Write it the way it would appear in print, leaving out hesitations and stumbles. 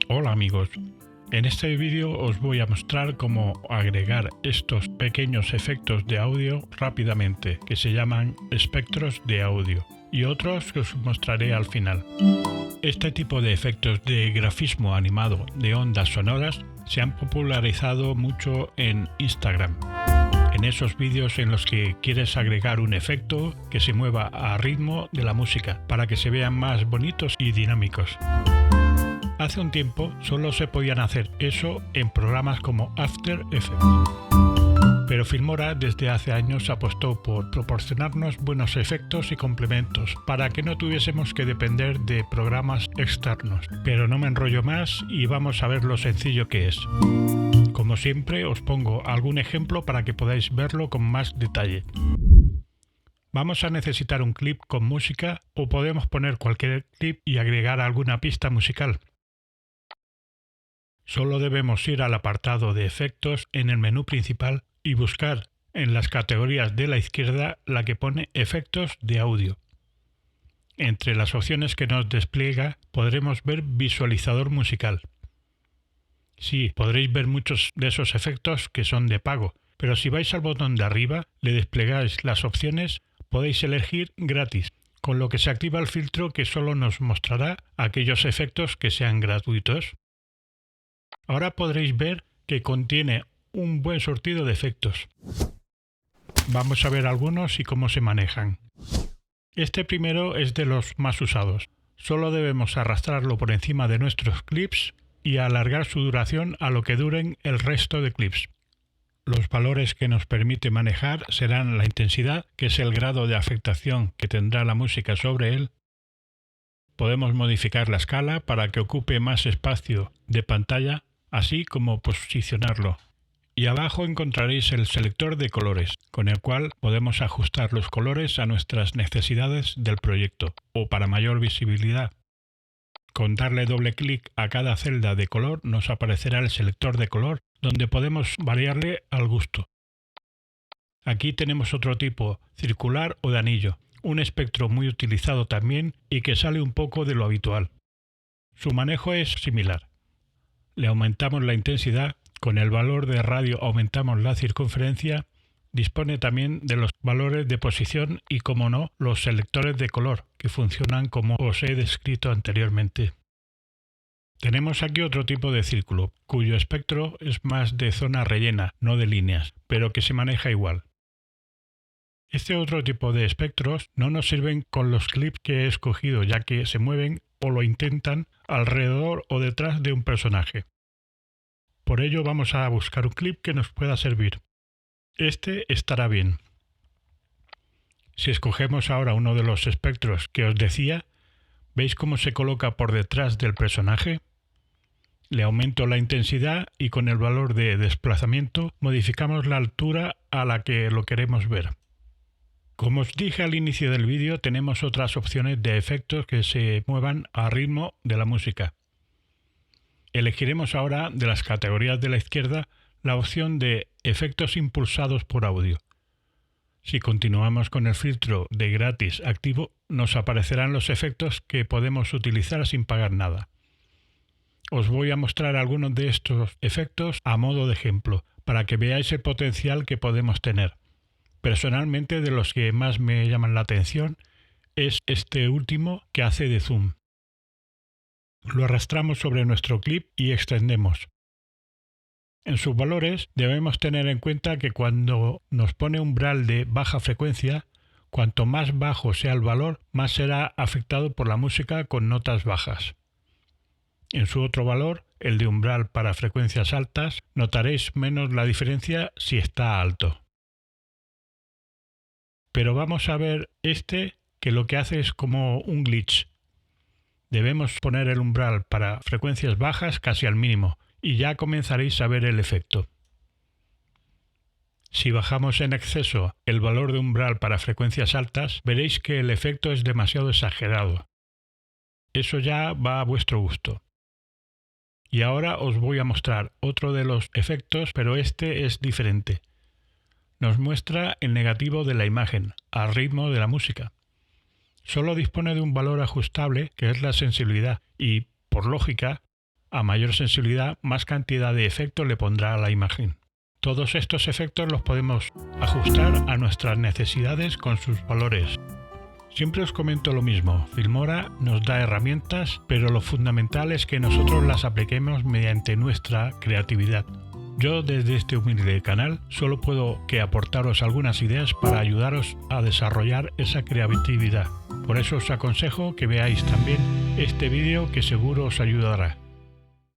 Hola amigos, en este vídeo os voy a mostrar cómo agregar estos pequeños efectos de audio rápidamente, que se llaman espectros de audio, y otros que os mostraré al final. Este tipo de efectos de grafismo animado de ondas sonoras se han popularizado mucho en Instagram. En esos vídeos en los que quieres agregar un efecto que se mueva a ritmo de la música para que se vean más bonitos y dinámicos. Hace un tiempo solo se podían hacer eso en programas como After Effects. Pero Filmora desde hace años apostó por proporcionarnos buenos efectos y complementos para que no tuviésemos que depender de programas externos. Pero no me enrollo más y vamos a ver lo sencillo que es. Como siempre os pongo algún ejemplo para que podáis verlo con más detalle. Vamos a necesitar un clip con música o podemos poner cualquier clip y agregar alguna pista musical. Solo debemos ir al apartado de efectos en el menú principal y buscar en las categorías de la izquierda la que pone efectos de audio. Entre las opciones que nos despliega podremos ver visualizador musical. Sí, podréis ver muchos de esos efectos que son de pago, pero si vais al botón de arriba, le desplegáis las opciones, podéis elegir gratis, con lo que se activa el filtro que solo nos mostrará aquellos efectos que sean gratuitos. Ahora podréis ver que contiene un buen surtido de efectos. Vamos a ver algunos y cómo se manejan. Este primero es de los más usados. Solo debemos arrastrarlo por encima de nuestros clips y alargar su duración a lo que duren el resto de clips. Los valores que nos permite manejar serán la intensidad, que es el grado de afectación que tendrá la música sobre él. Podemos modificar la escala para que ocupe más espacio de pantalla, así como posicionarlo. Y abajo encontraréis el selector de colores, con el cual podemos ajustar los colores a nuestras necesidades del proyecto o para mayor visibilidad. Con darle doble clic a cada celda de color nos aparecerá el selector de color, donde podemos variarle al gusto. Aquí tenemos otro tipo, circular o de anillo, un espectro muy utilizado también y que sale un poco de lo habitual. Su manejo es similar. Le aumentamos la intensidad, con el valor de radio aumentamos la circunferencia, dispone también de los valores de posición y, como no, los selectores de color, que funcionan como os he descrito anteriormente. Tenemos aquí otro tipo de círculo, cuyo espectro es más de zona rellena, no de líneas, pero que se maneja igual. Este otro tipo de espectros no nos sirven con los clips que he escogido, ya que se mueven o lo intentan alrededor o detrás de un personaje. Por ello vamos a buscar un clip que nos pueda servir. Este estará bien. Si escogemos ahora uno de los espectros que os decía, ¿veis cómo se coloca por detrás del personaje? Le aumento la intensidad y con el valor de desplazamiento modificamos la altura a la que lo queremos ver. Como os dije al inicio del vídeo, tenemos otras opciones de efectos que se muevan a ritmo de la música. Elegiremos ahora de las categorías de la izquierda la opción de efectos impulsados por audio. Si continuamos con el filtro de gratis activo, nos aparecerán los efectos que podemos utilizar sin pagar nada. Os voy a mostrar algunos de estos efectos a modo de ejemplo, para que veáis el potencial que podemos tener. Personalmente, de los que más me llaman la atención es este último que hace de zoom. Lo arrastramos sobre nuestro clip y extendemos. En sus valores debemos tener en cuenta que cuando nos pone umbral de baja frecuencia, cuanto más bajo sea el valor, más será afectado por la música con notas bajas. En su otro valor, el de umbral para frecuencias altas, notaréis menos la diferencia si está alto. Pero vamos a ver este, que lo que hace es como un glitch. Debemos poner el umbral para frecuencias bajas casi al mínimo y ya comenzaréis a ver el efecto. Si bajamos en exceso el valor de umbral para frecuencias altas, veréis que el efecto es demasiado exagerado. Eso ya va a vuestro gusto. Y ahora os voy a mostrar otro de los efectos, pero este es diferente. Nos muestra el negativo de la imagen, al ritmo de la música. Solo dispone de un valor ajustable, que es la sensibilidad, y, por lógica, A mayor sensibilidad, más cantidad de efectos le pondrá a la imagen. Todos estos efectos los podemos ajustar a nuestras necesidades con sus valores. Siempre os comento lo mismo, Filmora nos da herramientas, pero lo fundamental es que nosotros las apliquemos mediante nuestra creatividad. Yo desde este humilde canal solo puedo que aportaros algunas ideas para ayudaros a desarrollar esa creatividad. Por eso os aconsejo que veáis también este vídeo que seguro os ayudará.